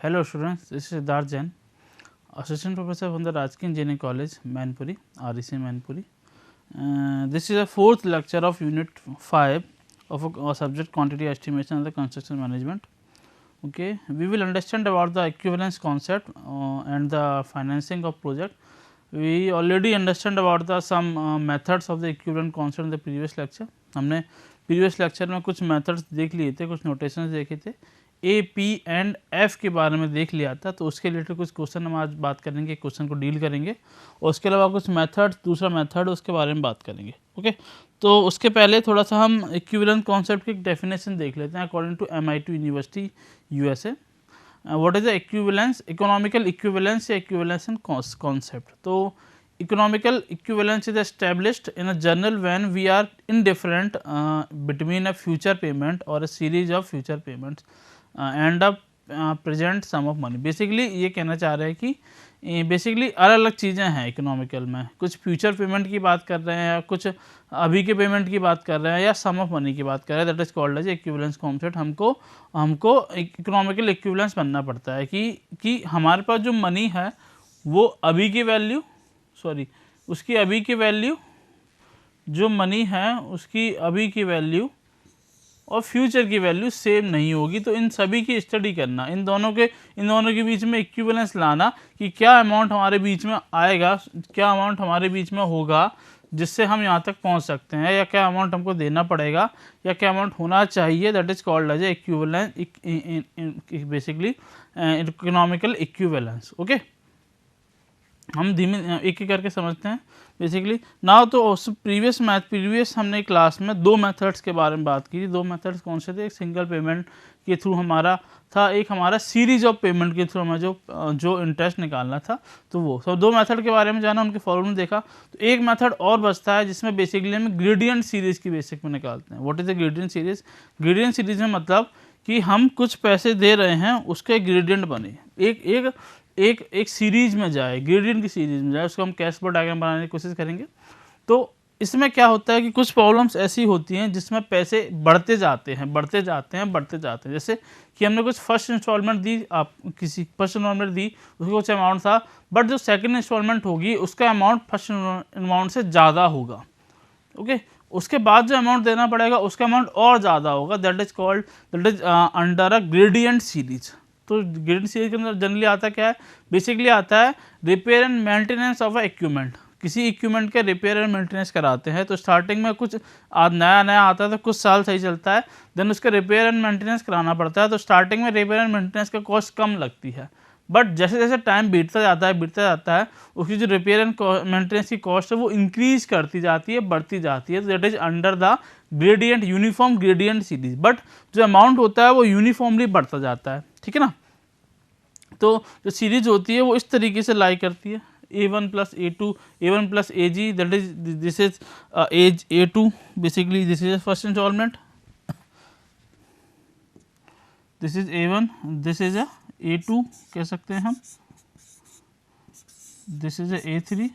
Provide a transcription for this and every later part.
Hello students, this is Siddharth Jain, Assistant Professor from the Rajki Engineering College, Mainpuri, REC Mainpuri. This is the fourth lecture of Unit 5 of a subject Quantity Estimation and the Construction Management. Okay, we will understand about the equivalence concept and the financing of project. We already understand about the some methods of the equivalent concept in the previous lecture. हमने previous lecture में कुछ methods देख लिए थे, कुछ notations देखे थे, A P and F के बारे में देख लिया था, तो उसके रिलेटेड कुछ क्वेश्चन हम आज बात करेंगे, क्वेश्चन को डील करेंगे और उसके अलावा कुछ मेथड, दूसरा मेथड उसके बारे में बात करेंगे. ओके, तो उसके पहले थोड़ा सा हम इक्विवेलेंट कॉन्सेप्ट की डेफिनेशन देख लेते हैं according to MIT university USA. What is the equivalence, economical equivalence या इक्विवेलेंस कॉन्सेप्ट. तो economical equivalence is established in a journal when we are indifferent between a future payment or a series of future payments and a present sum of money. Basically ये कहना चाह रहे हैं कि basically अलग अलग चीज़ें हैं इकोनॉमिकल में, कुछ फ्यूचर पेमेंट की बात कर रहे हैं या कुछ अभी के पेमेंट की बात कर रहे हैं या सम ऑफ मनी की बात कर रहे हैं. That is called as equivalence concept. हमको इकोनॉमिकल इक्विवेलेंस बनना पड़ता है कि हमारे पास जो मनी है वो अभी की वैल्यू उसकी अभी की वैल्यू, जो मनी है उसकी अभी की वैल्यू और फ्यूचर की वैल्यू सेम नहीं होगी. तो इन सभी की स्टडी करना, इन दोनों के बीच में इक्विवेलेंस लाना कि क्या अमाउंट हमारे बीच में आएगा, क्या अमाउंट हमारे बीच में होगा जिससे हम यहाँ तक पहुँच सकते हैं, या क्या अमाउंट हमको देना पड़ेगा या क्या अमाउंट होना चाहिए. That is called as equivalence, basically economical equivalence. Okay, हम धीमे एक एक करके समझते हैं. बेसिकली नाउ तो प्रीवियस हमने क्लास में दो मेथड्स के बारे में बात की थी. दो मेथड्स कौन से थे? एक सिंगल पेमेंट के थ्रू हमारा था, एक हमारा सीरीज ऑफ पेमेंट के थ्रू हमें जो इंटरेस्ट निकालना था. तो वो सब दो मेथड के बारे में जाना, उनके फॉर्मूले देखा. तो एक मेथड और बचता है जिसमें बेसिकली हम ग्रेडियंट सीरीज की बेसिक में निकालते हैं. What is the gradient series? Gradient series में मतलब कि हम कुछ पैसे दे रहे हैं, उसके ग्रेडियंट बने, एक सीरीज में जाए, ग्रेडियंट की सीरीज में जाए, उसको हम कैश फ्लो डायग्राम बनाने की कोशिश करेंगे. तो इसमें क्या होता है कि कुछ प्रॉब्लम्स ऐसी होती हैं जिसमें पैसे बढ़ते जाते हैं. जैसे कि हमने कुछ फर्स्ट इंस्टॉलमेंट दी, आप किसी फर्स्ट इंस्टॉलमेंट दी, उसका कुछ अमाउंट था, बट जो सेकंड इंस्टॉलमेंट होगी उसका अमाउंट फर्स्ट अमाउंट से ज़्यादा होगा. ओके, उसके बाद जो अमाउंट देना पड़ेगा उसका अमाउंट और ज़्यादा होगा. That is under a gradient series. तो ग्रेडियंट सीरीज के अंदर जनरली आता क्या है? बेसिकली आता है repair and maintenance of a equipment. किसी इक्विपमेंट के रिपेयर एंड मेंटेनेंस कराते हैं, तो स्टार्टिंग में कुछ नया आता है तो कुछ साल सही चलता है, देन उसका रिपेयर एंड मेंटेनेंस कराना पड़ता है. तो स्टार्टिंग में रिपेयर एंड मेंटेनेंस का कॉस्ट कम लगती है, बट जैसे जैसे टाइम बीतता जाता है उसकी जो रिपेयर एंड मेंटेनेंस की कॉस्ट है वो इंक्रीज करती जाती है, बढ़ती जाती है. तो that is under the gradient, uniform gradient series. But जो अमाउंट होता है वो यूनिफॉर्मली बढ़ता जाता है. ठीक है ना? तो जो सीरीज होती है वो इस तरीके से लाई करती है, A1 plus A2, A1 plus AG, that is this is as A2. Basically this is first installment, this is A1, this is A2 कह सकते हैं हम, दिस इज A3.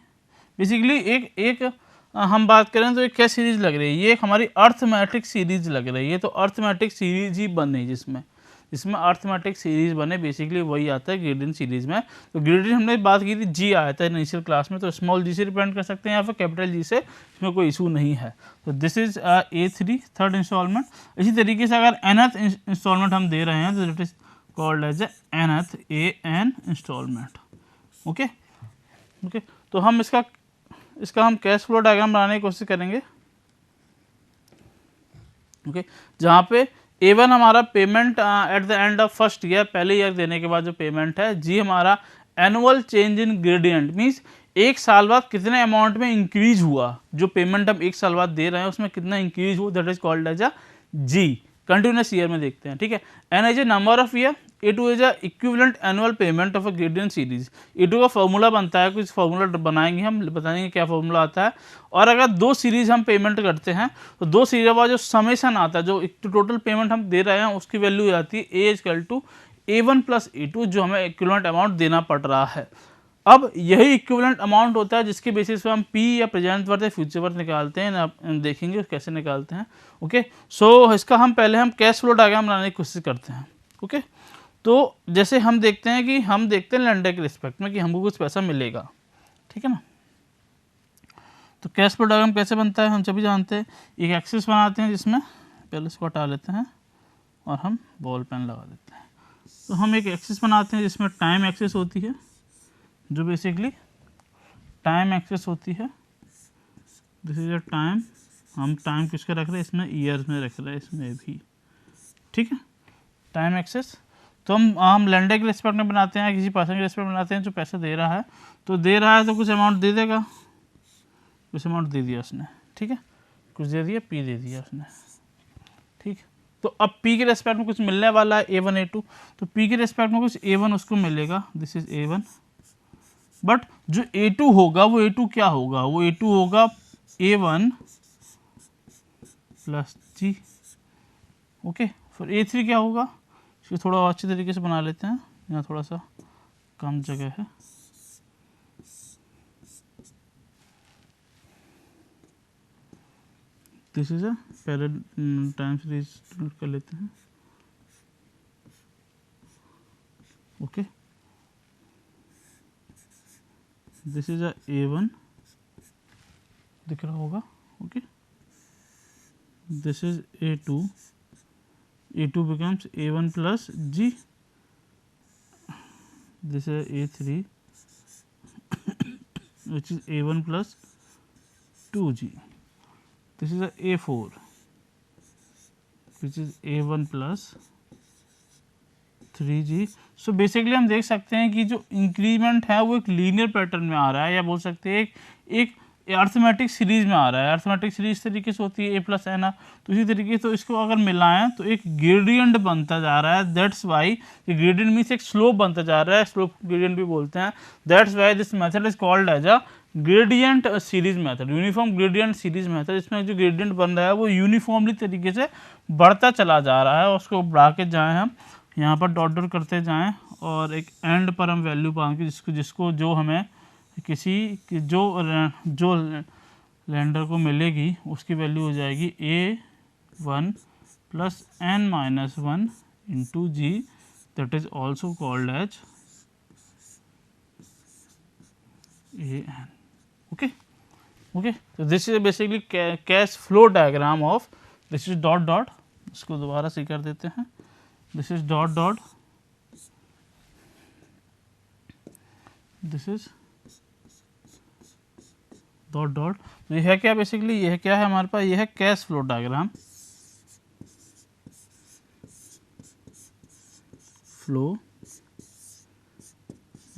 बेसिकली एक हम बात करें तो एक क्या सीरीज लग रही है? ये एक हमारी अर्थमेटिक सीरीज लग रही है. तो अर्थमेटिक सीरीज ही बने जिसमें अर्थमेटिक सीरीज बने, बेसिकली वही आता है ग्रेडियंट सीरीज में. तो ग्रेडियंट हमने बात की थी, जी आया था इनिशियल क्लास में, तो स्मॉल जी से रिप्रेजेंट कर सकते हैं या फिर कैपिटल जी से, इसमें कोई इशू नहीं है. तो this is A3 third instalment. इसी तरीके से अगर nth इंस्टॉलमेंट हम दे रहे हैं तो that is called as nth AN installment. Okay, तो हम इसका हम कैश फ्लो डायग्राम बनाने की कोशिश करेंगे. ओके, जहाँ पे A1 हमारा payment at the end of first year, पहले ईयर देने के बाद जो पेमेंट है. जी हमारा annual change in gradient, means एक साल बाद कितने अमाउंट में इंक्रीज हुआ, जो पेमेंट हम एक साल बाद दे रहे हैं उसमें कितना इंक्रीज हुआ, that is called as a G. Continuous year में देखते हैं. ठीक है, n as a number of year, A2 is a equivalent annual payment of a gradient series. A2 का फॉर्मूला बनता है, कुछ फॉर्मूला बनाएंगे हम, बताएंगे क्या फॉर्मूला आता है. और अगर दो सीरीज हम पेमेंट करते हैं तो दो सीरीज का जो समेशन आता है, जो टोटल पेमेंट हम दे रहे हैं उसकी वैल्यू आती है A equal to A1 plus A2, जो हमें इक्विवेलेंट अमाउंट देना पड़ रहा है. अब यही इक्विवेलेंट अमाउंट होता है जिसके बेसिस पे हम पी या प्रेजेंट वर्थ या फ्यूचर वर्थ निकालते हैं. आप देखेंगे कैसे निकालते हैं. ओके, सो इसका हम पहले कैश फ्लो डायग्राम बनाने की कोशिश करते हैं. ओके, तो जैसे हम देखते हैं लेंडर के रिस्पेक्ट में कि हमको कुछ पैसा मिलेगा, ठीक है ना। तो कैश फ्लो डायग्राम कैसे बनता है हम सभी जानते हैं। एक एक्सिस बनाते हैं जिसमें, पहले इसको हटा लेते हैं और हम बॉल पेन लगा देते हैं। तो हम एक एक्सिस बनाते हैं जिसमें टाइम एक्सिस होती है, जो बेसिकली टाइम एक्सिस होती है। दिस इज अ टाइम, हम टाइम किसका रख रहे हैं इसमें, ईयर्स में रख रहे हैं इसमें भी, ठीक है, टाइम एक्सिस। तो हम लेंडर के रिस्पेक्ट में बनाते हैं, किसी पर्सन के रिस्पेक्ट में बनाते हैं जो पैसा दे रहा है, तो दे रहा है तो कुछ अमाउंट दे देगा, कुछ अमाउंट दे दिया उसने, ठीक है, कुछ दे दिया, पी दे दिया उसने, ठीक। तो अब पी के रेस्पेक्ट में कुछ मिलने वाला है A1 A2, तो पी के रेस्पेक्ट में कुछ A1 उसको मिलेगा, दिस इज A1। बट जो A2 होगा वो A2 क्या होगा, वो A2 होगा A1 प्लस G, ओके। फिर A3 क्या होगा, इसको थोड़ा अच्छी तरीके से बना लेते हैं, यहाँ थोड़ा सा कम जगह है। दिस इज अ पहले टाइम सीरीज कर लेते हैं, okay. This is a A1 दिख रहा होगा, okay. This is A2, A2 becomes A1 plus G, this is A3 which is A1 plus 2G, this is a A4 which is A1 plus 3G। So basically हम देख सकते हैं कि जो increment है वो एक लीनियर पैटर्न में आ रहा है, या बोल सकते हैं एक अर्थमेटिक सीरीज में आ रहा है। अर्थमेटिक सीरीज इस तरीके से होती है A प्लस एन, तो इसी तरीके से इसको अगर मिलाएं तो एक ग्रेडियंट बनता जा रहा है। दैट्स वाई ग्रेडियंट मीन्स एक स्लोप बनता जा रहा है, स्लोप ग्रेडियंट भी बोलते हैं। That's why this method is called as a gradient series method, uniform gradient series method. इसमें जो ग्रेडियंट बन रहा है वो यूनिफॉर्मली तरीके से बढ़ता चला जा रहा है, उसको बढ़ा के जाएँ हम यहाँ पर डॉट डॉट करते जाएं और एक एंड पर हम वैल्यू पाएंगे जिसको जो हमें जो लेंडर को मिलेगी उसकी वैल्यू हो जाएगी A1 plus n minus 1 into G, that is also called as AN, okay okay. तो this is basically cash flow diagram of, this is dot dot, इसको दोबारा से कर देते हैं, this is dot dot, this is dot dot। तो यह है क्या, बेसिकली यह क्या है हमारे पास, यह है cash flow diagram, flow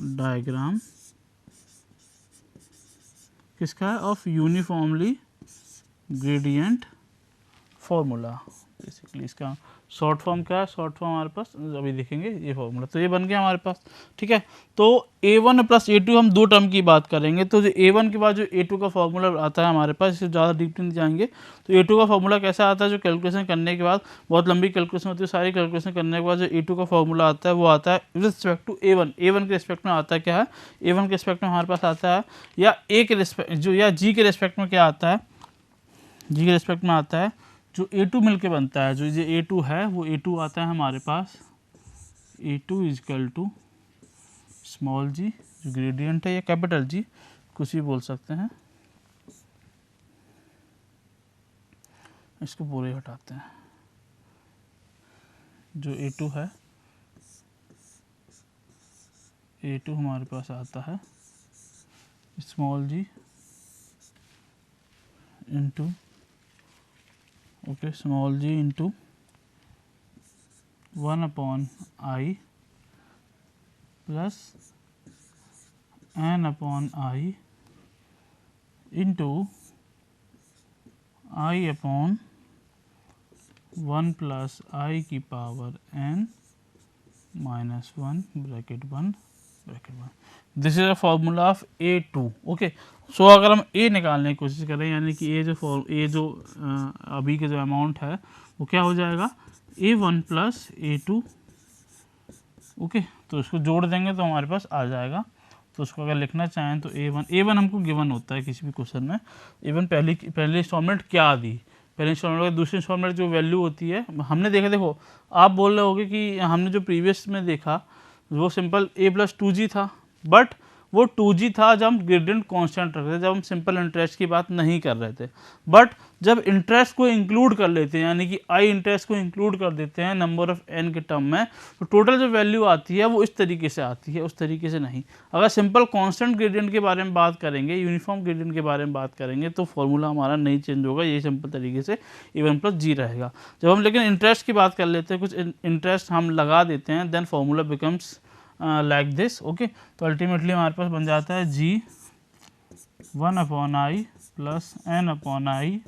diagram किसका है, of uniformly gradient formula. Basically इसका शॉर्ट फॉर्म क्या है, शॉर्ट फॉर्म हमारे पास अभी देखेंगे ये फॉर्मूला। तो ये बन गया हमारे पास, ठीक है। तो A1 प्लस A2 हम दो टर्म की बात करेंगे। तो जो A1 के बाद जो A2 का फॉर्मूला आता है हमारे पास, इससे ज़्यादा डीप नहीं जाएंगे। तो A2 का फॉर्मूला कैसा आता है, जो कैलकुलेशन करने के बाद, बहुत लंबी कैलकुलेशन होती है, सारी कैलकुलेशन करने के बाद जो A2 का फॉर्मूला आता है वो आता है with respect to A1। A1 के रिस्पेक्ट में आता है क्या है, A1 के रिस्पेक्ट में हमारे पास आता है, या A के रिस्पेक्ट जो, या G के रिस्पेक्ट में क्या आता है, G के रिस्पेक्ट में आता है जो A2 मिलके बनता है। जो ये A2 है वो A2 आता है हमारे पास, A2 is equal to small g, जो ग्रेडियंट है, या कैपिटल G कुछ भी बोल सकते हैं। इसको पूरे हटाते हैं, जो A2 है, A2 हमारे पास आता है small g into, okay, small g into 1/i plus n/i into i/1 plus i की power n minus 1 bracket 1 bracket 1। This is a formula of A2, okay. So अगर हम A निकालने की कोशिश करें, यानी कि A जो अभी के जो अमाउंट है वो क्या हो जाएगा, A1 प्लस A2, ओके। तो इसको जोड़ देंगे तो हमारे पास आ जाएगा। तो उसको अगर लिखना चाहें तो A1 हमको गिवन होता है किसी भी क्वेश्चन में। A1 पहली इंस्टॉलमेंट क्या दी, पहले इंस्टॉलमेंट का दूसरे इंस्टॉलमेंट जो वैल्यू होती है हमने देखा, देखो आप बोल रहे होगे कि हमने जो प्रीवियस में देखा वो सिंपल a+2g था, बट वो 2g था जब हम ग्रेडियंट कांस्टेंट रख रहे थे, जब हम सिंपल इंटरेस्ट की बात नहीं कर रहे थे। बट जब इंटरेस्ट को इंक्लूड कर लेते हैं, यानी कि आई इंटरेस्ट को इंक्लूड कर देते हैं नंबर ऑफ n के टर्म में, तो टोटल जो वैल्यू आती है वो इस तरीके से आती है, उस तरीके से नहीं। अगर सिंपल कांस्टेंट ग्रेडियंट के बारे में बात करेंगे, यूनिफॉर्म ग्रेडियंट के बारे में बात करेंगे, तो फॉर्मूला हमारा नहीं चेंज होगा, ये सिंपल तरीके से a1+g रहेगा। जब हम लेकिन इंटरेस्ट की बात कर लेते हैं, कुछ इंटरेस्ट हम लगा देते हैं, then formula becomes like this. Okay, तो अल्टीमेटली हमारे पास बन जाता है g 1/i plus n/i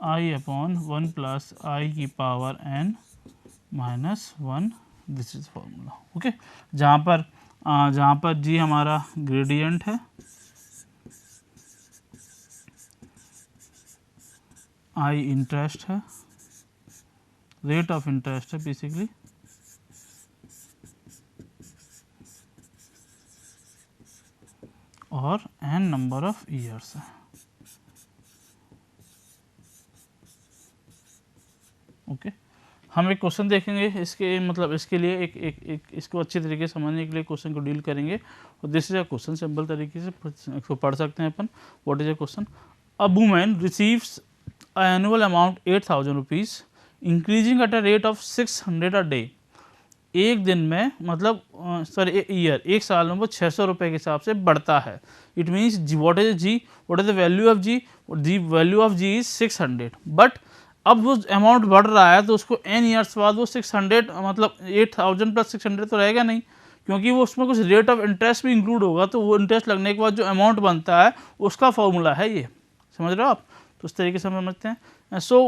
i/1 plus i की power n minus 1, this is formula. Okay, जहाँ पर g हमारा ग्रेडियंट है, i इंटरेस्ट है, रेट ऑफ इंटरेस्ट है बेसिकली, और n नंबर ऑफ ईयर्स है। ओके, हम एक क्वेश्चन देखेंगे इसके, मतलब इसके लिए एक इसको अच्छी तरीके से समझने के लिए क्वेश्चन को डील करेंगे, और this is a question, simple तरीके से इसको पढ़ सकते हैं अपन। What is a question? A woman receives annual amount 8,000 rupees increasing at a rate of 600 a day. एक दिन में, मतलब सॉरी ईयर, एक साल में वो 600 रुपये के हिसाब से बढ़ता है। It means what is G, what is the value of G, the value of G is 600, but अब वो अमाउंट बढ़ रहा है तो उसको n ईयर्स बाद वो 600, मतलब 8,000 प्लस 600 तो रहेगा नहीं, क्योंकि वो उसमें कुछ रेट ऑफ इंटरेस्ट भी इंक्लूड होगा, तो वो इंटरेस्ट लगने के बाद जो अमाउंट बनता है उसका फॉर्मूला है ये, समझ रहे हो आप? तो उस तरीके से हम समझते हैं। So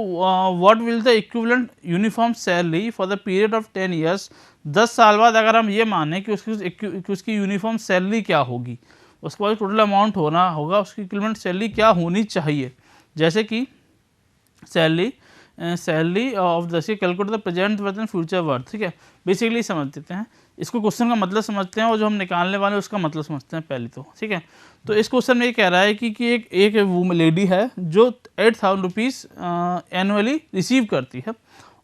what will the equivalent uniform salary for the period of 10 years. 10 साल बाद अगर हम ये माने कि उसकी यूनिफॉर्म सैलरी क्या होगी, उसके बाद टोटल अमाउंट होना होगा, उसकी इक्विवेलेंट सैलरी क्या होनी चाहिए। जैसे कि सैलरी ऑफ जैसे calculate the present worth and future worth, ठीक है, बेसिकली समझ देते हैं इसको, क्वेश्चन का मतलब समझते हैं, और जो हम निकालने वाले हैं उसका मतलब समझते हैं पहले तो, ठीक है। तो इस क्वेश्चन में ये कह रहा है कि एक वो लेडी है जो 8,000 रुपीज़ एनुअली रिसीव करती है,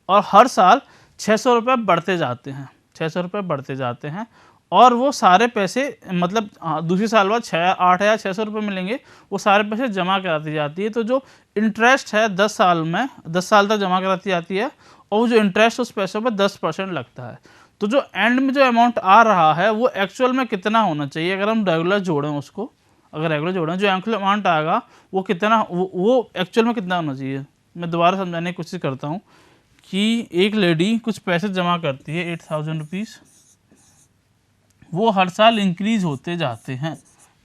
और हर साल 600 रुपये बढ़ते जाते हैं, 600 रुपये बढ़ते जाते हैं, और वो सारे पैसे, मतलब दूसरे साल बाद 8,600 रुपये मिलेंगे, वो सारे पैसे जमा कराती जाती है। तो जो इंटरेस्ट है 10 साल में, 10 साल तक जमा कराती जाती है, और वो जो इंटरेस्ट उस पैसों पर 10% लगता है। तो जो एंड में जो अमाउंट आ रहा है वो एक्चुअल में कितना होना चाहिए, अगर हम रेगुलर जोड़ें उसको, अगर रेगुलर जोड़ें, जो एक्चुअल अमाउंट आएगा वो कितना, वो एक्चुअल में कितना होना चाहिए। मैं दोबारा समझाने की कोशिश करता हूँ कि एक लेडी कुछ पैसे जमा करती है 8,000 रुपीज़, वो हर साल इंक्रीज होते जाते हैं,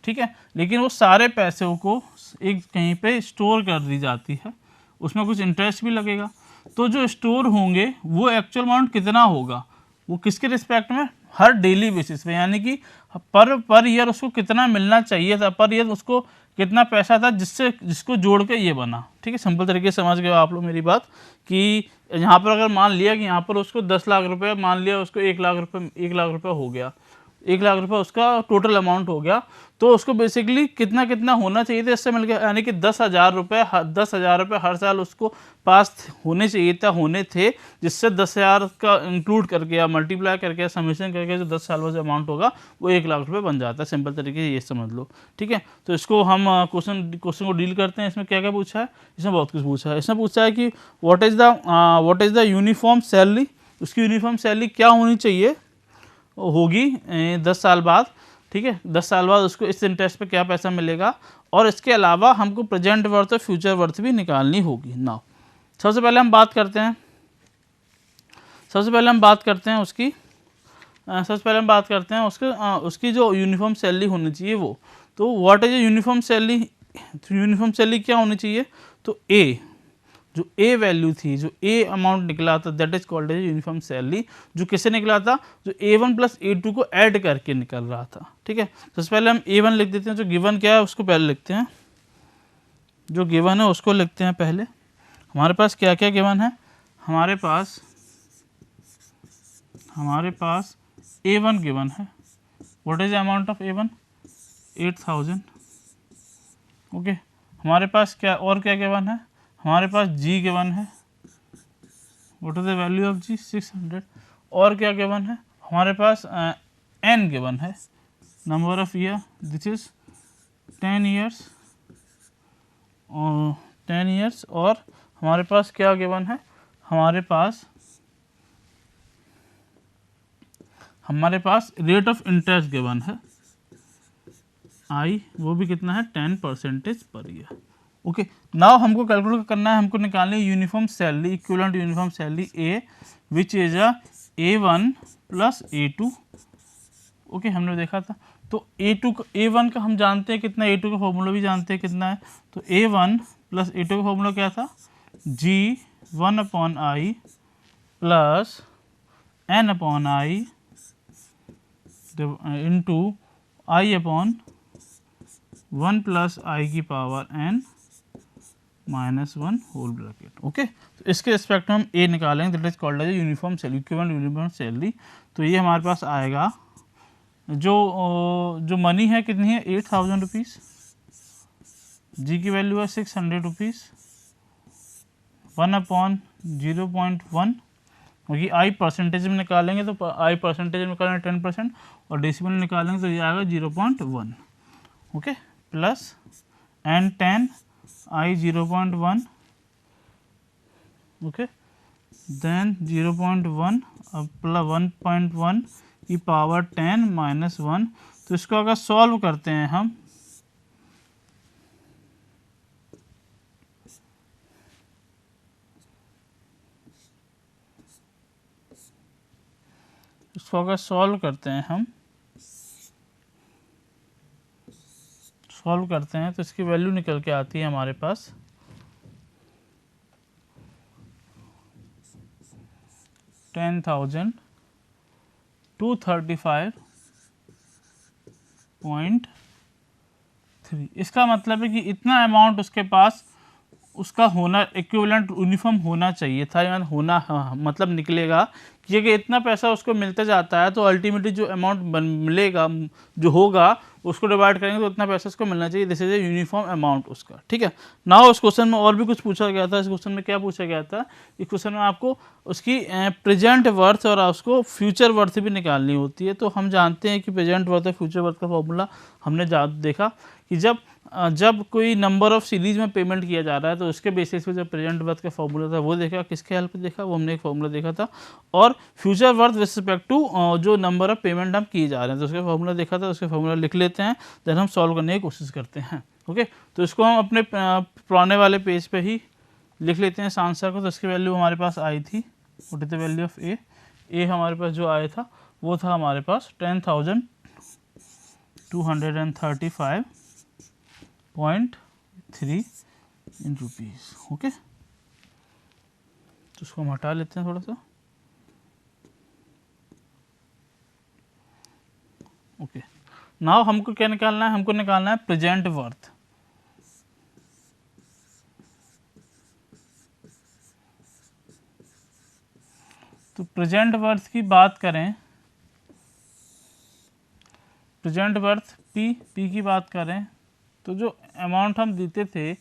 ठीक है, लेकिन वो सारे पैसों को एक कहीं पे स्टोर कर दी जाती है, उसमें कुछ इंटरेस्ट भी लगेगा। तो जो स्टोर होंगे वो एक्चुअल अमाउंट कितना होगा, वो किसके रिस्पेक्ट में, हर डेली बेसिस पे, यानी कि पर ईयर उसको कितना मिलना चाहिए था, पर ईयर उसको कितना पैसा था जिसको जोड़ के ये बना, ठीक है। सिंपल तरीके से समझ गए आप लोग मेरी बात, कि यहाँ पर अगर मान लिया कि यहाँ पर उसको 10 लाख रुपये, मान लिया उसको 1 लाख रुपये हो गया, 1 लाख रुपये उसका टोटल अमाउंट हो गया, तो उसको बेसिकली कितना होना चाहिए था इससे मिल गया, यानी कि 10,000 रुपये हर साल उसको पास होने चाहिए था, होने थे, जिससे 10,000 का इंक्लूड करके या मल्टीप्लाई करके या समेशन करके जो 10 साल में जो अमाउंट होगा वो 1 लाख रुपये बन जाता है। सिंपल तरीके से ये समझ लो, ठीक है। तो इसको हम क्वेश्चन को डील करते हैं। इसमें क्या क्या पूछा है, इसमें बहुत कुछ पूछा है। इसमें पूछा है कि what is the uniform salary, उसकी यूनिफॉर्म सैलरी क्या होनी चाहिए, होगी 10 साल बाद, ठीक है, 10 साल बाद उसको इस इंटरेस्ट पे क्या पैसा मिलेगा, और इसके अलावा हमको प्रेजेंट वर्थ और फ्यूचर वर्थ भी निकालनी होगी। नाउ सबसे पहले हम बात करते हैं उसकी जो यूनिफॉर्म सैलरी होनी चाहिए वो। तो what is uniform salary, uniform salary क्या होनी चाहिए, तो जो ए वैल्यू थी, जो ए अमाउंट निकला था, that is called as uniform salary. जो किससे निकला था, जो A1 प्लस A2 को ऐड करके निकल रहा था, ठीक है। सबसे पहले हम A1 लिख देते हैं, जो गिवन क्या है उसको पहले लिखते हैं, जो गिवन है उसको लिखते हैं पहले। हमारे पास क्या क्या गिवन है, हमारे पास A1 गिवन है। What is the amount of A1, 8,000। Okay, हमारे पास क्या और क्या गिवन है, हमारे पास g गिवन है, what is the value of g 600, और क्या गिवन है हमारे पास n गिवन है, number of year this is 10 years, और 10 ईयर्स, और हमारे पास क्या गिवन है, हमारे पास रेट ऑफ इंटरेस्ट गिवन है i, वो भी कितना है 10% पर ईयर। ओके, नाउ हमको कैलकुलेट करना है, हमको निकालनी है uniform salary, equivalent uniform salary A which is A1 plus A2। Okay, हमने देखा था, तो A1 का हम जानते हैं कितना, A2 का फॉर्मूला भी जानते हैं कितना है, तो A1 प्लस A2 का फॉर्मूला क्या था, G1/i plus n/i into i/1 plus i की power n minus 1 whole bracket. Okay, तो इसके रिस्पेक्ट में हम ए निकालेंगे, that is called as uniform salary, equivalent uniform salary. तो ये हमारे पास आएगा, जो मनी है कितनी है 8000 रुपीज़, जी की वैल्यू है 600 रुपीज़, 1/0.1, क्योंकि आई परसेंटेज में निकालेंगे तो आई परसेंटेज में निकालेंगे 10% और डेसिमल निकालेंगे तो ये आएगा 0.1। ओके, प्लस एन 10 आई 0.1, ओके, देन 0.1 प्लस 1.1 की पावर 10 माइनस 1। तो इसको अगर सॉल्व करते हैं हम, इसको अगर सॉल्व करते हैं तो इसकी वैल्यू निकल के आती है हमारे पास 10,235.3। इसका मतलब है कि इतना अमाउंट उसके पास उसका होना इक्विवेलेंट यूनिफॉर्म होना चाहिए था, यानी होना मतलब निकलेगा कि अगर इतना पैसा उसको मिलता जाता है तो अल्टीमेटली जो अमाउंट मिलेगा जो होगा उसको डिवाइड करेंगे तो उतना पैसा उसको मिलना चाहिए, this is a uniform amount उसका। ठीक है, नाउ उस क्वेश्चन में और भी कुछ पूछा गया था। इस क्वेश्चन में क्या पूछा गया था, इस क्वेश्चन में आपको उसकी प्रेजेंट वर्थ और उसको फ्यूचर वर्थ भी निकालनी होती है। तो हम जानते हैं कि प्रेजेंट वर्थ और फ्यूचर वर्थ का फॉर्मूला हमने देखा कि जब कोई नंबर ऑफ सीरीज में पेमेंट किया जा रहा है तो उसके बेसिस पे जो प्रेजेंट वर्थ का फॉर्मूला था वो देखा, किसके हेल्प से देखा, वो हमने एक फॉर्मूला देखा था, और future worth with respect to जो नंबर ऑफ पेमेंट हम किए जा रहे हैं तो उसका फॉर्मूला देखा था, उसका फॉर्मूला लिख लेते हैं, देन हम सॉल्व करने की कोशिश करते हैं। ओके, तो इसको हम अपने पुराने वाले पेज पे ही लिख लेते हैं इस आंसर को। तो इसकी वैल्यू हमारे पास आई थी, what is the value of A, हमारे पास जो आया था वो था हमारे पास 10,235.3 इन रुपीज़। ओके, तो उसको हम हटा लेते हैं थोड़ा सा। ओके, नाउ हमको क्या निकालना है, हमको निकालना है प्रेजेंट वर्थ। तो प्रेजेंट वर्थ की बात करें, प्रेजेंट वर्थ पी की बात करें तो जो अमाउंट हम देते थे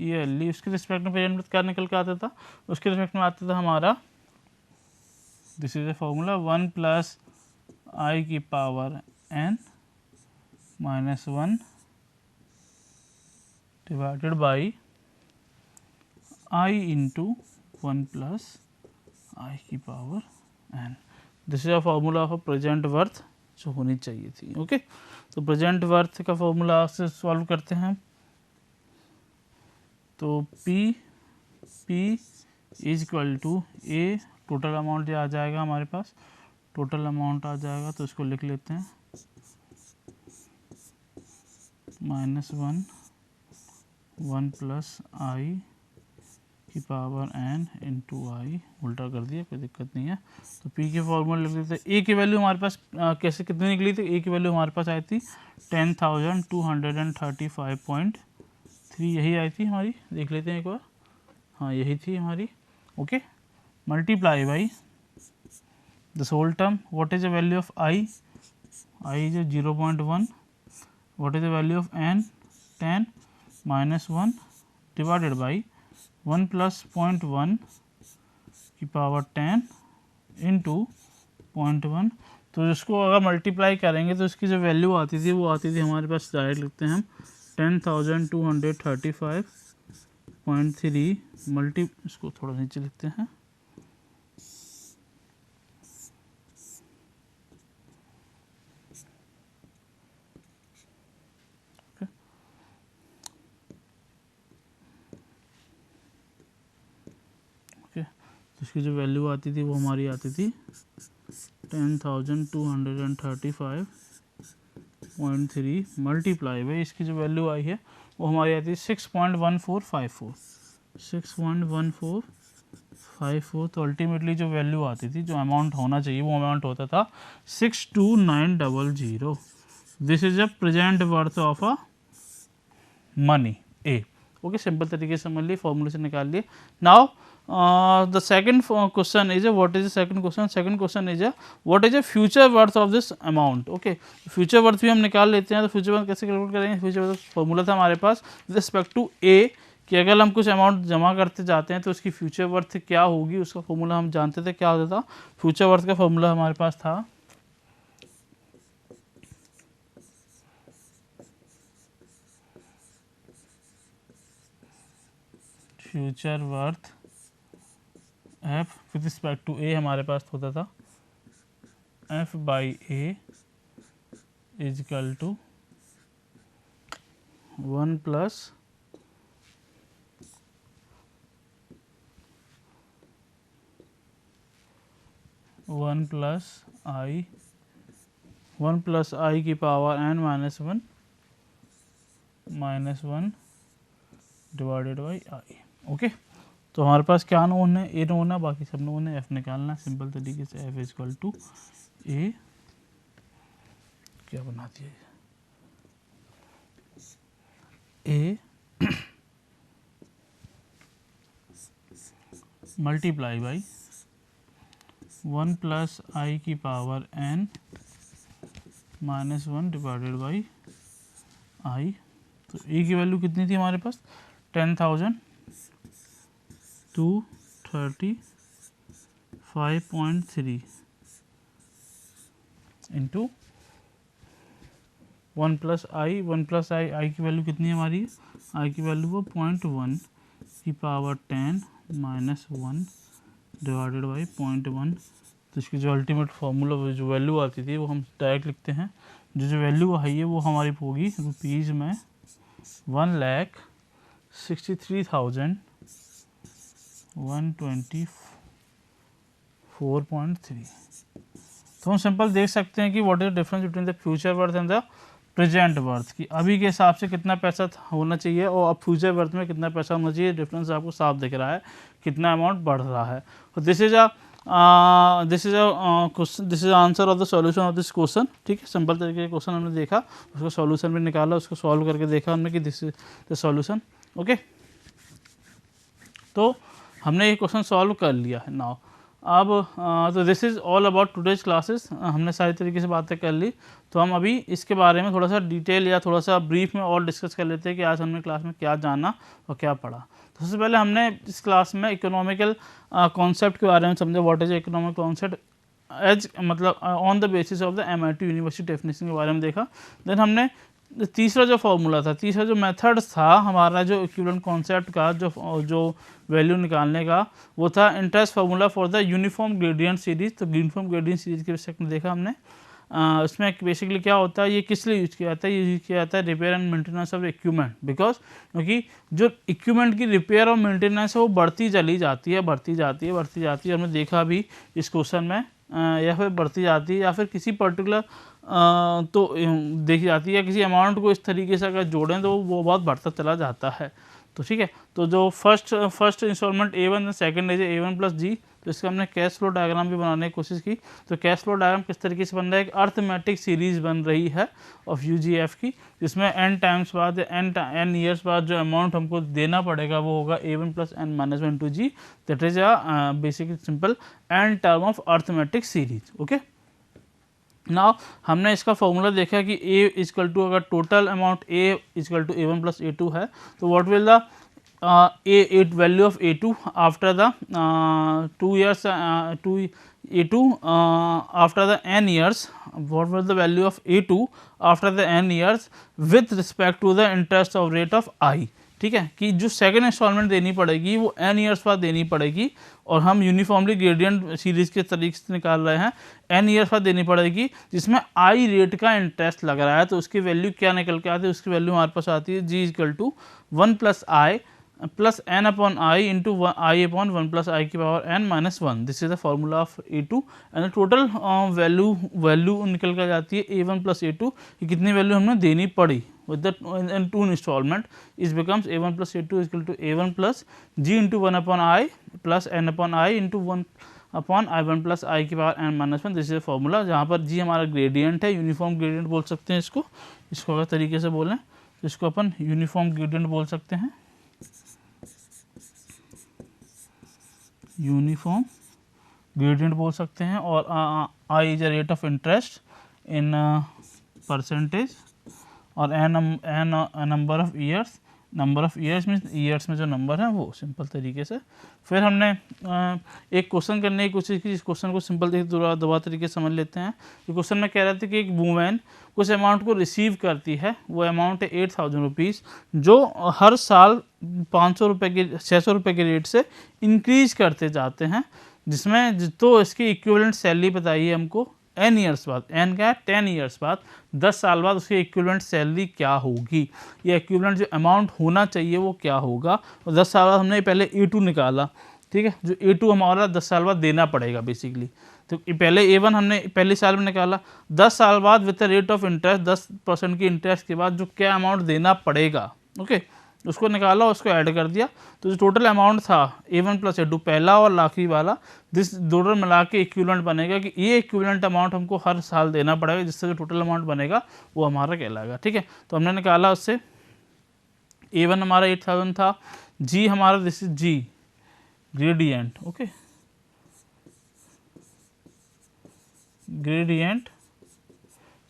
ईयरली, उसके रिस्पेक्ट में प्रेजेंट वर्थ क्या निकल के आता था, उसके रिस्पेक्ट में आता था हमारा, this is a formula 1 plus आई की power n minus 1 divided by i into 1 plus आई की power n। This is a formula of present worth जो होनी चाहिए थी। ओके, तो प्रेजेंट वर्थ का फॉर्मूला से सॉल्व करते हैं हम। तो P is equal to A, total amount ये आ जाएगा हमारे पास, टोटल अमाउंट आ जाएगा तो इसको लिख लेते हैं -1 प्लस आई की पावर n इंटू आई, उल्टा कर दिया, कोई दिक्कत नहीं है। तो P के फॉर्मूला लिख लेते हैं। ए की वैल्यू हमारे पास कैसे कितनी निकली थी, ए की वैल्यू हमारे पास आई थी 10,235.3, यही आई थी हमारी, देख लेते हैं एक बार, हाँ यही थी हमारी। Okay, multiply by this whole term, what is the value of I is 0.1, what is the value of n 10 minus 1 divided by 1 plus 0.1 की पावर 10 इंटू 0.1। तो इसको अगर मल्टीप्लाई करेंगे तो इसकी जो वैल्यू आती थी वो आती थी हमारे पास, डायरेक्ट लिखते हैं हम 10,235.3 मल्टी, इसको थोड़ा नीचे लिखते हैं, तो इसकी जो वैल्यू आती थी वो हमारी आती थी 10,235.3 मल्टीप्लाई बाई इसकी जो वैल्यू आई है वो हमारी आती है 6.1454, 6.1454। तो अल्टीमेटली जो वैल्यू आती थी, जो अमाउंट होना चाहिए वो अमाउंट होता था 62900। This is a present worth of a money A. Okay, simple तरीके से समझ लिए, फॉर्मूले से निकाल लिए। Now the second question is what is the second question? Second question is what is the future worth of this amount? Okay, future worth भी हम निकाल लेते हैं। तो future worth कैसे कैलकुलेट करेंगे? future worth फॉर्मूला था हमारे पास रिस्पेक्ट टू ए कि अगर हम कुछ अमाउंट जमा करते जाते हैं तो उसकी फ्यूचर वर्थ क्या होगी, उसका फॉर्मूला हम जानते थे। क्या होता था फ्यूचर वर्थ का फॉर्मूला हमारे पास था future worth F with respect to A, हमारे पास होता था F by A equal to 1 plus आई की power n -1 divided by i. Okay, तो हमारे पास क्या नोन है, ए नोन है, बाकी सब नोन है, एफ निकालना है सिंपल तरीके से। एफ इजकल टू ए, क्या बना दिया ए मल्टीप्लाई बाई 1 प्लस आई की पावर n -1 डिवाइडेड बाई आई। तो ए की वैल्यू कितनी थी हमारे पास 10,235.3 इंटू 1 प्लस आई की वैल्यू कितनी है हमारी, आई की वैल्यू वो 0.1 की पावर 10 -1 डिवाइडेड बाई 0.1। तो इसकी जो अल्टीमेट फार्मूला जो वैल्यू आती थी वो हम डायरेक्ट लिखते हैं। जो वैल्यू आई है वो हमारी होगी रुपीज़ में 1,63,124.3। तो हम सिंपल देख सकते हैं कि what is the difference between the future worth and the present worth, की अभी के हिसाब से कितना पैसा होना चाहिए और अब फ्यूचर वर्थ में कितना पैसा होना चाहिए। डिफरेंस आपको साफ दिख रहा है, कितना अमाउंट बढ़ रहा है। तो this is answer of the solution of this question. ठीक है, सिंपल तरीके का क्वेश्चन हमने देखा, उसका सॉल्यूशन भी निकाला, उसको सॉल्व करके देखा हमने कि this is the solution. Okay, तो हमने ये क्वेश्चन सॉल्व कर लिया है। नाउ अब तो this is all about today's classes. हमने सारी तरीके से बातें कर ली, तो हम अभी इसके बारे में थोड़ा सा डिटेल या थोड़ा सा ब्रीफ में और डिस्कस कर लेते हैं कि आज हमने क्लास में क्या जाना और क्या पढ़ा। तो सबसे पहले हमने इस क्लास में इकोनॉमिकल कॉन्सेप्ट के बारे में समझा, what is economic concept as मतलब on the basis of the MIT university definition के बारे में देखा। देन हमने तीसरा जो फॉर्मूला था, तीसरा जो मेथड था हमारा, जो इक्विवेलेंट कॉन्सेप्ट का जो वैल्यू निकालने का, वो था interest formula for the uniform gradient series. तो यूनिफॉर्म ग्रेडियंट सीरीज के रिस्पेक्ट में देखा हमने। उसमें बेसिकली क्या होता है, ये किस लिए यूज़ किया जाता है, ये यूज़ किया जाता है repair and maintenance of equipment. Because क्योंकि जो इक्विपमेंट की रिपेयर और मेंटेनेंस है वो बढ़ती चली जाती है, बढ़ती जाती है। हमने देखा भी इस क्वेश्चन में, या फिर बढ़ती जाती है या फिर किसी पर्टिकुलर तो देखी जाती है, किसी अमाउंट को इस तरीके से अगर जोड़ें तो वो बहुत बढ़ता चला जाता है। तो ठीक है, तो जो फर्स्ट इंस्टॉलमेंट A1 सेकंड है A1 प्लस जी। तो इसका हमने कैश फ्लो डायग्राम भी बनाने की कोशिश की। तो कैश फ्लो डायग्राम किस तरीके से बन रहा है, एक अर्थमेटिक सीरीज बन रही है ऑफ UGF की, जिसमें n टाइम्स बाद n ईयर्स बाद जो अमाउंट हमको देना पड़ेगा वो होगा A1 plus n minus 1 to G. That is basically simple n term of arithmetic series. Okay, now हमने इसका फॉर्मूला देखा कि A इजकल टू, अगर total amount A is equal to A1 plus A2 है, तो what will the value of A2 after the 2 years to A2 after the n years. What was the value of A2 after the n years with respect to the interest of rate of I. ठीक है कि जो second instalment देनी पड़ेगी वो n years बाद देनी पड़ेगी और हम यूनिफॉर्मली ग्रेडियंट सीरीज के तरीके से निकाल रहे हैं, n ईयर्स बाद देनी पड़ेगी जिसमें i रेट का इंटरेस्ट लग रहा है। तो उसकी वैल्यू क्या निकल के आती है, उसकी वैल्यू हमारे पास आती है g equal to 1 plus i plus n upon i into i upon 1 plus आई की power n minus 1। This is the formula of A2 and total value निकल कर जाती है A1 प्लस A2 कि कितनी वैल्यू हमने देनी पड़ी with the in 2 installment is becomes A1 plus A2 is equal to A1 plus G into 1 upon I plus n upon I into 1 upon I1 plus I की power n minus 1। This is formula जहाँ पर G हमारा gradient है, uniform gradient बोल सकते हैं इसको अगर तरीके से बोलें तो इसको अपन यूनिफॉर्म ग्रेडियंट बोल सकते हैं, यूनिफॉर्म ग्रेडियंट बोल सकते हैं। और I is a rate of interest in percentage और number of years means years में जो नंबर है वो, सिंपल तरीके से। फिर हमने एक क्वेश्चन करने की कोशिश की, इस क्वेश्चन को सिंपल दोबारा तरीके से समझ लेते हैं। ये क्वेश्चन में कह रहे थे कि एक वूमेन कुछ अमाउंट को रिसीव करती है, वो अमाउंट है 8000 रुपीज़ जो हर साल 600 रुपये के रेट से इंक्रीज करते जाते हैं, जिसमें तो इसकी इक्विवेलेंट सैलरी बताइए हमको n ईयर्स बाद, n क्या है 10 ईयर्स बाद, 10 साल बाद उसकी इक्विवेलेंट सैलरी क्या होगी, या इक्विवेलेंट जो अमाउंट होना चाहिए वो क्या होगा। और 10 साल बाद हमने पहले A2 निकाला, ठीक है, जो A2 हमारा 10 साल बाद देना पड़ेगा बेसिकली। तो पहले A1 हमने पहले साल में निकाला, 10 साल बाद with the rate of interest 10% की इंटरेस्ट के बाद जो क्या अमाउंट देना पड़ेगा, ओके, उसको निकाला, उसको ऐड कर दिया। तो जो टोटल अमाउंट था A1 प्लस A2 पहला और आखिरी वाला, दिस टोटल मिला के इक्विवेलेंट बनेगा कि ये इक्विवेलेंट अमाउंट हमको हर साल देना पड़ेगा, जिससे जो टोटल अमाउंट बनेगा वो हमारा कहलाएगा। ठीक है, तो हमने निकाला उससे A1 हमारा 8000 था, G हमारा this is G gradient, okay, gradient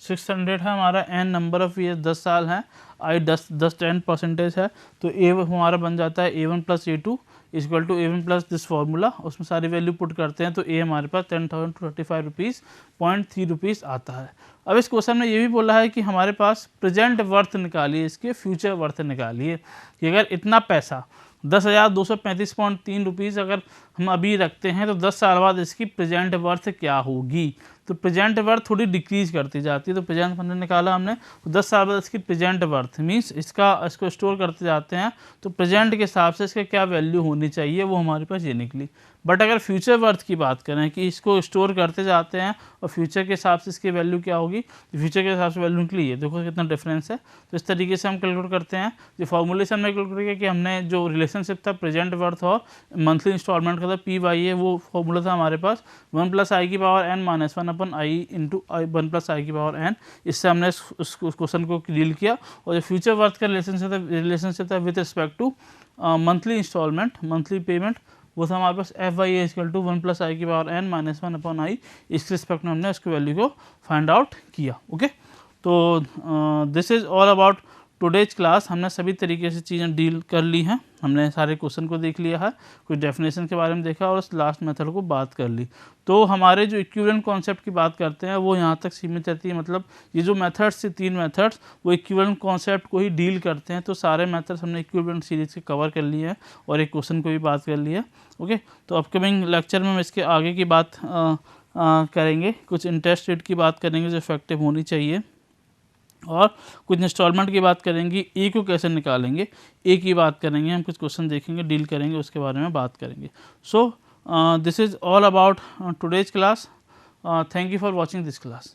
600 है हमारा, n नंबर ऑफ ईयर 10 साल है, I 10% है, तो A हमारा बन जाता है A1 plus A2 equal to A1 plus this formula, उसमें सारी वैल्यू पुट करते हैं तो A हमारे पास 10,035 रुपीज़ 0.3 रुपीज़ आता है। अब इस क्वेश्चन में ये भी बोला है कि हमारे पास प्रेजेंट वर्थ निकालिए, इसके फ्यूचर वर्थ निकालिए कि अगर इतना पैसा 10,235.3 रुपीज़ अगर हम अभी रखते हैं तो 10 साल बाद इसकी प्रेजेंट वर्थ क्या होगी। तो प्रेजेंट वर्थ थोड़ी डिक्रीज करती जाती है, तो प्रेजेंट हमने निकाला हमने, तो 10 साल बाद इसकी प्रेजेंट वर्थ मीन्स इसको स्टोर करते जाते हैं तो प्रेजेंट के हिसाब से इसका क्या वैल्यू होनी चाहिए वो हमारे पास ये निकली। बट अगर फ्यूचर वर्थ की बात करें कि इसको स्टोर करते जाते हैं और फ्यूचर के हिसाब से इसकी वैल्यू क्या होगी, तो फ्यूचर के हिसाब से वैल्यू निकली है, देखो कितना डिफरेंस है। तो इस तरीके से हम कैलकुलेट करते हैं। जो फॉर्मूले से हमने कैलकुलेट किया कि हमने जो रिलेशनशिप था प्रेजेंट वर्थ और मंथली इंस्टॉलमेंट का था PY वो फॉर्मूला था हमारे पास 1 प्लस आई की पावर n माइनस 1 अपन आई इंटू 1 प्लस आई की पावर n। इससे हमने उस क्वेश्चन को डील किया। और जो फ्यूचर वर्थ का रिलेशनशिप था with respect to monthly installment, monthly payment, वो था हमारे पास FY इक्वल टू 1 प्लस आई की power n minus 1 upon I. इसके रिस्पेक्ट में हमने उसकी वैल्यू को फाइंड आउट किया। ओके, तो this is all about today's class. हमने सभी तरीके से चीज़ें डील कर ली हैं, हमने सारे क्वेश्चन को देख लिया है, कुछ डेफिनेशन के बारे में देखा और उस लास्ट मेथड को बात कर ली। तो हमारे जो इक्विवेलेंट कॉन्सेप्ट की बात करते हैं वो यहाँ तक सीमित रहती है, मतलब ये जो मेथड्स थे 3 मेथड्स वो इक्विवेलेंट कॉन्सेप्ट को ही डील करते हैं। तो सारे मेथड्स हमने इक्विवेलेंट सीरीज के कवर कर लिए हैं और एक क्वेश्चन को भी बात कर लिया। ओके, तो अपकमिंग लेक्चर में हम इसके आगे की बात करेंगे, कुछ इंटरेस्ट रेट की बात करेंगे जो इफेक्टिव होनी चाहिए और कुछ इंस्टॉलमेंट की बात करेंगे, ए को कैसे निकालेंगे, ए की बात करेंगे, हम कुछ क्वेश्चन देखेंगे, डील करेंगे, उसके बारे में बात करेंगे। So this is all about today's class. Thank you for watching this class.